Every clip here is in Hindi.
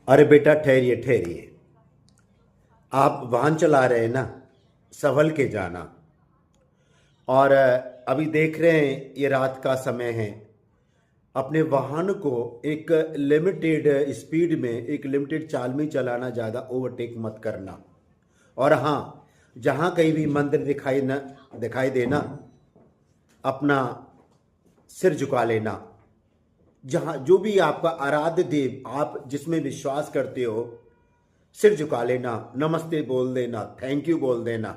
अरे बेटा ठहरिए ठहरिए। आप वाहन चला रहे हैं ना, संभल के जाना। और अभी देख रहे हैं ये रात का समय है। अपने वाहन को एक लिमिटेड स्पीड में, एक लिमिटेड चाल में चलाना, ज़्यादा ओवरटेक मत करना। और हाँ, जहाँ कहीं भी मंदिर दिखाई देना, अपना सिर झुका लेना। जहाँ जो भी आपका आराध्य देव, आप जिसमें विश्वास करते हो, सिर झुका लेना, नमस्ते बोल देना, थैंक यू बोल देना।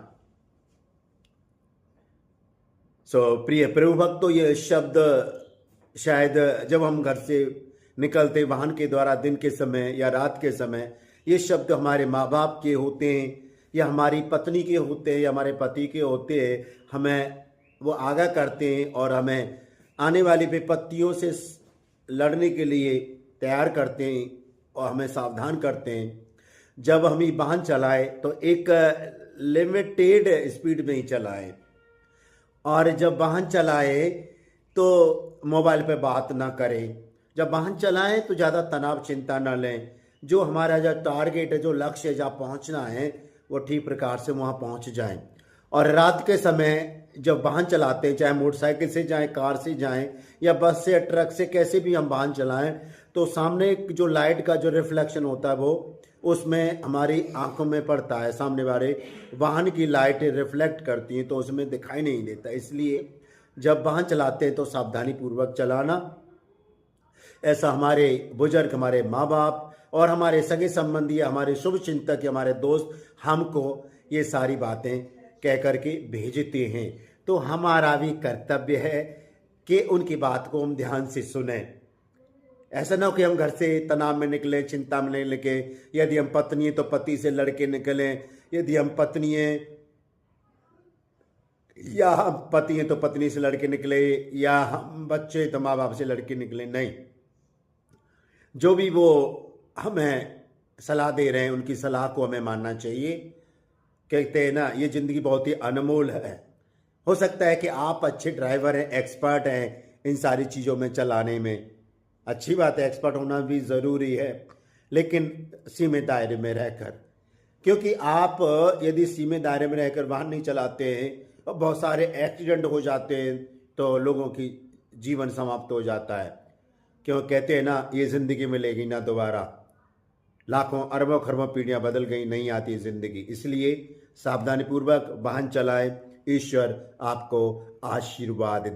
प्रिय प्रभु भक्त, तो ये शब्द शायद जब हम घर से निकलते वाहन के द्वारा दिन के समय या रात के समय, ये शब्द हमारे माँ बाप के होते हैं या हमारी पत्नी के होते हैं या हमारे पति के होते हैं। हमें वो आगाह करते हैं और हमें आने वाली विपत्तियों से लड़ने के लिए तैयार करते हैं और हमें सावधान करते हैं। जब हम ये वाहन चलाएं तो एक लिमिटेड स्पीड में ही चलाएं। और जब वाहन चलाएं तो मोबाइल पे बात ना करें। जब वाहन चलाएं तो ज़्यादा तनाव चिंता ना लें। जो हमारा जो टारगेट है, जो लक्ष्य है, जहाँ पहुँचना है, वो ठीक प्रकार से वहाँ पहुँच जाएं। और रात के समय जब वाहन चलाते हैं, चाहे मोटरसाइकिल से जाएं, कार से जाएं या बस से, ट्रक से, कैसे भी हम वाहन चलाएं, तो सामने जो लाइट का जो रिफ्लेक्शन होता है वो उसमें हमारी आंखों में पड़ता है। सामने वाले वाहन की लाइट रिफ्लेक्ट करती हैं तो उसमें दिखाई नहीं देता। इसलिए जब वाहन चलाते हैं तो सावधानी पूर्वक चलाना। ऐसा हमारे बुजुर्ग, हमारे माँ बाप और हमारे सगे संबंधी, हमारे शुभ चिंतक, हमारे दोस्त हमको ये सारी बातें कह करके भेजते हैं। तो हमारा भी कर्तव्य है कि उनकी बात को हम ध्यान से सुने। ऐसा ना हो कि हम घर से तनाव में निकले, चिंता में निकले। यदि हम पत्नी हैं तो पति से लड़के निकलें, यदि हम पत्नी हैं या हम पति हैं तो पत्नी से लड़के निकले, या हम बच्चे तो माँ बाप से लड़के निकले। नहीं, जो भी वो हमें सलाह दे रहे हैं उनकी सलाह को हमें मानना चाहिए। कहते हैं ना, ये ज़िंदगी बहुत ही अनमोल है। हो सकता है कि आप अच्छे ड्राइवर हैं, एक्सपर्ट हैं इन सारी चीज़ों में चलाने में। अच्छी बात है, एक्सपर्ट होना भी ज़रूरी है, लेकिन सीमित दायरे में रहकर। क्योंकि आप यदि सीमित दायरे में रहकर वाहन नहीं चलाते हैं और बहुत सारे एक्सीडेंट हो जाते हैं तो लोगों की जीवन समाप्त हो जाता है। क्यों कहते हैं ना, ये ज़िंदगी मिलेगी ना दोबारा। लाखों अरबों खरबों पीढ़ियाँ बदल गई, नहीं आती ज़िंदगी। इसलिए सावधानीपूर्वक वाहन चलाएं। ईश्वर आपको आशीर्वाद